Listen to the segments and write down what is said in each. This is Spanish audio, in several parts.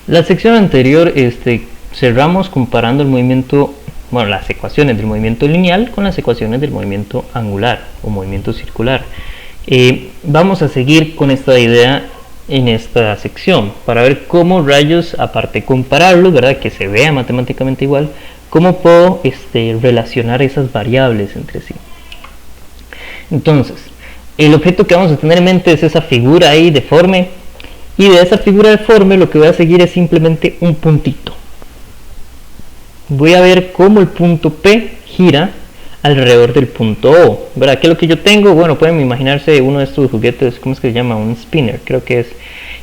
La sección anterior cerramos comparando el movimiento, bueno, las ecuaciones del movimiento lineal con las ecuaciones del movimiento angular o movimiento circular. Vamos a seguir con esta idea en esta sección para ver cómo rayos, aparte de compararlos, ¿verdad? Que se vea matemáticamente igual, cómo puedo relacionar esas variables entre sí. Entonces, el objeto que vamos a tener en mente es esa figura ahí deforme, y de esa figura deforme lo que voy a seguir es simplemente un puntito. Voy a ver cómo el punto P gira alrededor del punto O, ¿verdad? ¿Qué es lo que yo tengo? Bueno, pueden imaginarse uno de estos juguetes, ¿cómo es que se llama? Un spinner, creo que es,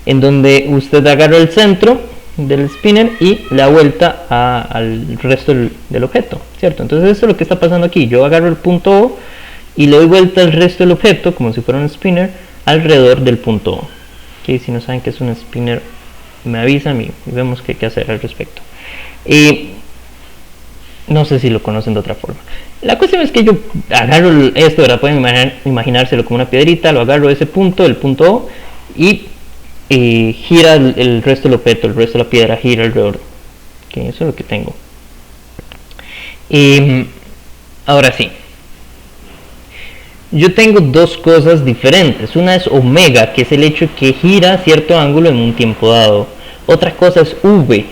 en donde usted agarra el centro del spinner y le da vuelta al resto del objeto, ¿cierto? Entonces eso es lo que está pasando aquí. Yo agarro el punto O y le doy vuelta al resto del objeto, como si fuera un spinner, alrededor del punto O. ¿Okay? Si no saben qué es un spinner, me avisan y vemos qué hay que hacer al respecto. No sé si lo conocen de otra forma. La cuestión es que yo agarro esto, ¿verdad? Pueden imaginárselo como una piedrita, lo agarro ese punto, el punto O, y gira el resto del objeto, el resto de la piedra gira alrededor. Okay, eso es lo que tengo. Ahora sí. Yo tengo dos cosas diferentes. Una es omega, que es el hecho que gira cierto ángulo en un tiempo dado. Otra cosa es v.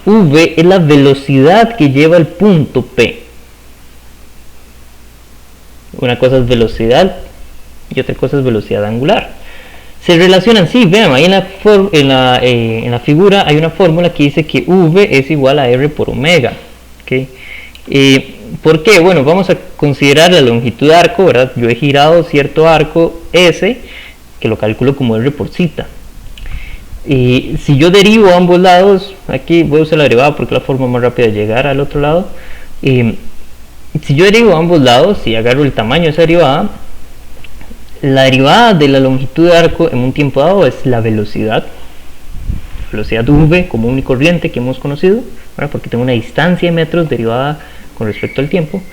V es la velocidad que lleva el punto P. Una cosa es velocidad y otra cosa es velocidad angular. Se relacionan, sí, vean, ahí en la figura hay una fórmula que dice que V es igual a R por omega. ¿Okay? ¿Por qué? Bueno, vamos a considerar la longitud de arco, ¿verdad? Yo he girado cierto arco S, que lo calculo como R por zeta. Si yo derivo a ambos lados, aquí voy a usar la derivada porque es la forma más rápida de llegar al otro lado. Si yo derivo a ambos lados y agarro el tamaño de esa derivada, la derivada de la longitud de arco en un tiempo dado es la velocidad v común y corriente que hemos conocido, ¿verdad? Porque tengo una distancia de metros derivada con respecto al tiempo,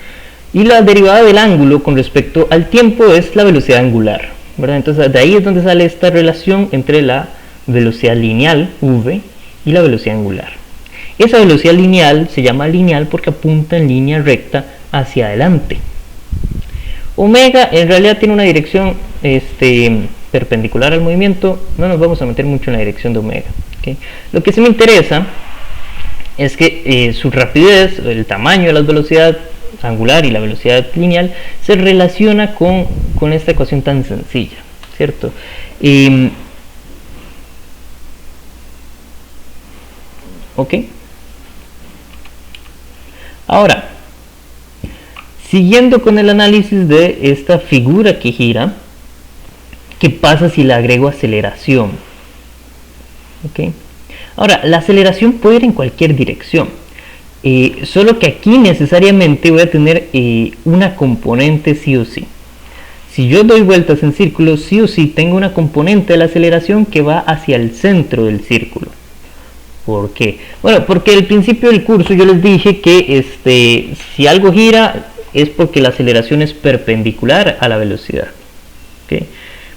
y la derivada del ángulo con respecto al tiempo es la velocidad angular, ¿verdad? Entonces de ahí es donde sale esta relación entre la velocidad lineal v y la velocidad angular. Esa velocidad lineal se llama lineal porque apunta en línea recta hacia adelante. Omega en realidad tiene una dirección perpendicular al movimiento. No nos vamos a meter mucho en la dirección de omega, ¿okay? Lo que sí me interesa es que su rapidez, el tamaño de la velocidad angular y la velocidad lineal se relaciona con esta ecuación tan sencilla, ¿cierto? Ok. Ahora, siguiendo con el análisis de esta figura que gira, ¿qué pasa si le agrego aceleración? ¿Okay? Ahora, la aceleración puede ir en cualquier dirección, solo que aquí necesariamente voy a tener una componente sí o sí. Si yo doy vueltas en círculo, sí o sí tengo una componente de la aceleración que va hacia el centro del círculo. ¿Por qué? Bueno, porque al principio del curso yo les dije que si algo gira es porque la aceleración es perpendicular a la velocidad. ¿Okay?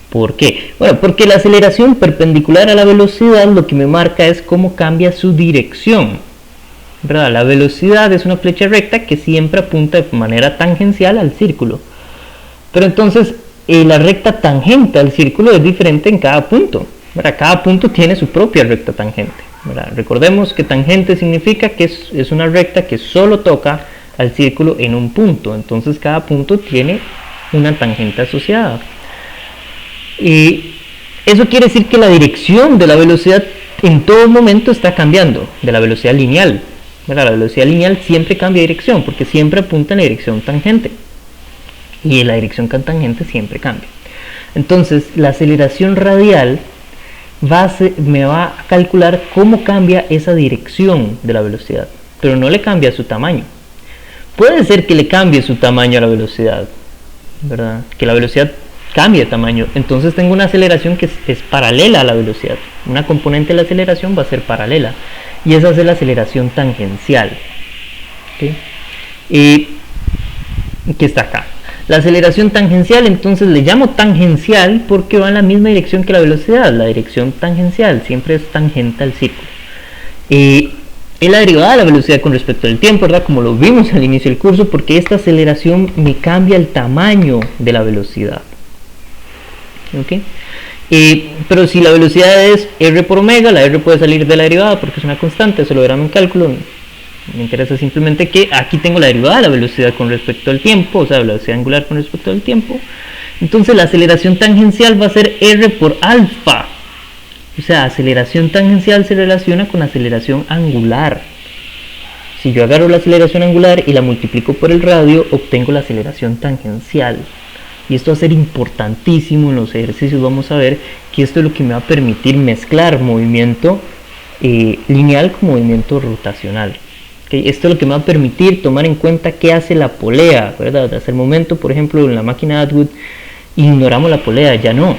¿Por qué? Bueno, porque la aceleración perpendicular a la velocidad lo que me marca es cómo cambia su dirección, ¿verdad? La velocidad es una flecha recta que siempre apunta de manera tangencial al círculo. Pero entonces la recta tangente al círculo es diferente en cada punto, ¿verdad? Cada punto tiene su propia recta tangente, ¿verdad? Recordemos que tangente significa que es una recta que solo toca al círculo en un punto. Entonces cada punto tiene una tangente asociada. Y eso quiere decir que la dirección de la velocidad en todo momento está cambiando, de la velocidad lineal, ¿verdad? La velocidad lineal siempre cambia de dirección porque siempre apunta en la dirección tangente. Y la dirección tangente siempre cambia. Entonces la aceleración radial me va a calcular cómo cambia esa dirección de la velocidad, pero no le cambia su tamaño. Puede ser que le cambie su tamaño a la velocidad, ¿verdad? Que la velocidad cambie de tamaño. Entonces tengo una aceleración que es paralela a la velocidad. Una componente de la aceleración va a ser paralela. Y esa es la aceleración tangencial. ¿Okay? Que está acá. La aceleración tangencial, entonces le llamo tangencial porque va en la misma dirección que la velocidad. La dirección tangencial siempre es tangente al círculo. Es la derivada de la velocidad con respecto al tiempo, ¿verdad? Como lo vimos al inicio del curso, porque esta aceleración me cambia el tamaño de la velocidad. ¿Ok? Pero si la velocidad es r por omega, la r puede salir de la derivada porque es una constante, eso lo verán en cálculo. Me interesa simplemente que aquí tengo la derivada de la velocidad con respecto al tiempo, o sea, la velocidad angular con respecto al tiempo. Entonces la aceleración tangencial va a ser r por alfa. O sea, aceleración tangencial se relaciona con aceleración angular. Si yo agarro la aceleración angular y la multiplico por el radio, obtengo la aceleración tangencial. Y esto va a ser importantísimo en los ejercicios. Vamos a ver que esto es lo que me va a permitir mezclar movimiento lineal con movimiento rotacional. ¿Okay? Esto es lo que me va a permitir tomar en cuenta qué hace la polea, ¿verdad? Hasta el momento, por ejemplo, en la máquina Atwood ignoramos la polea, ya no.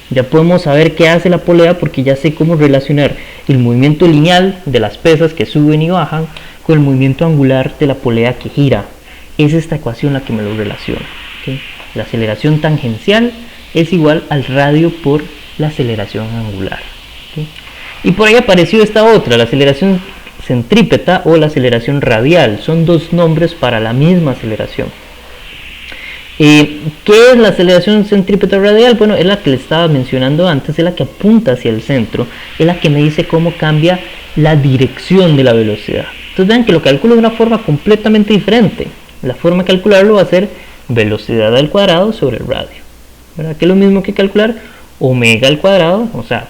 Ya podemos saber qué hace la polea porque ya sé cómo relacionar el movimiento lineal de las pesas que suben y bajan con el movimiento angular de la polea que gira. Es esta ecuación la que me lo relaciona. ¿Okay? La aceleración tangencial es igual al radio por la aceleración angular. ¿Okay? Y por ahí apareció esta otra, la aceleración centrípeta o la aceleración radial. Son dos nombres para la misma aceleración. ¿Qué es la aceleración centrípeta radial? Bueno, es la que le estaba mencionando antes, es la que apunta hacia el centro, es la que me dice cómo cambia la dirección de la velocidad. Entonces vean que lo calculo de una forma completamente diferente. La forma de calcularlo va a ser velocidad al cuadrado sobre el radio, ¿verdad? Que es lo mismo que calcular omega al cuadrado, o sea,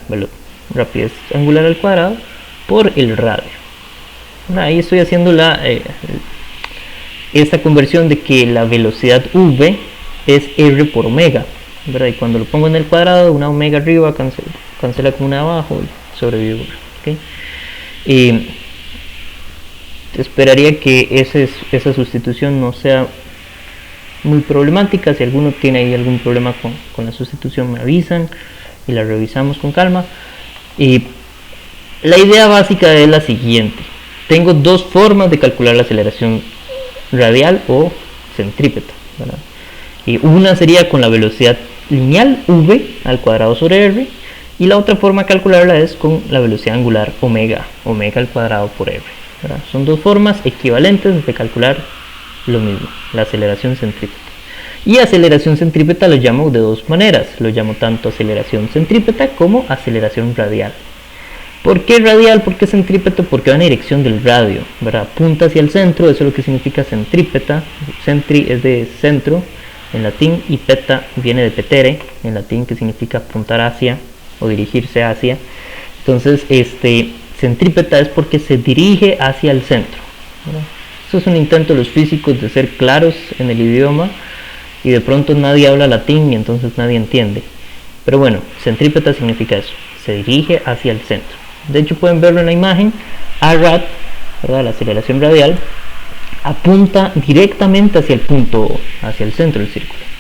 rapidez angular al cuadrado, por el radio. Ahí estoy haciendo esta conversión de que la velocidad v es r por omega, ¿verdad? Y cuando lo pongo en el cuadrado, una omega arriba cancela con una abajo y sobrevive. ¿Okay? Esperaría que esa sustitución no sea muy problemática. Si alguno tiene ahí algún problema con la sustitución, me avisan y la revisamos con calma. La idea básica es la siguiente: tengo dos formas de calcular la aceleración radial o centrípeta, ¿verdad? Y una sería con la velocidad lineal v al cuadrado sobre r, y la otra forma de calcularla es con la velocidad angular omega al cuadrado por r, ¿verdad? Son dos formas equivalentes de calcular lo mismo, la aceleración centrípeta. Y aceleración centrípeta lo llamo de dos maneras, lo llamo tanto aceleración centrípeta como aceleración radial. ¿Por qué radial? ¿Por qué centrípeta? Porque va en dirección del radio, ¿verdad? Apunta hacia el centro, eso es lo que significa centrípeta. Centri es de centro en latín y peta viene de petere en latín, que significa apuntar hacia o dirigirse hacia. Entonces, centrípeta es porque se dirige hacia el centro, ¿verdad? Eso es un intento de los físicos de ser claros en el idioma y de pronto nadie habla latín y entonces nadie entiende. Pero bueno, centrípeta significa eso, se dirige hacia el centro. De hecho pueden verlo en la imagen, rad, ¿verdad? La aceleración radial apunta directamente hacia el punto O, hacia el centro del círculo.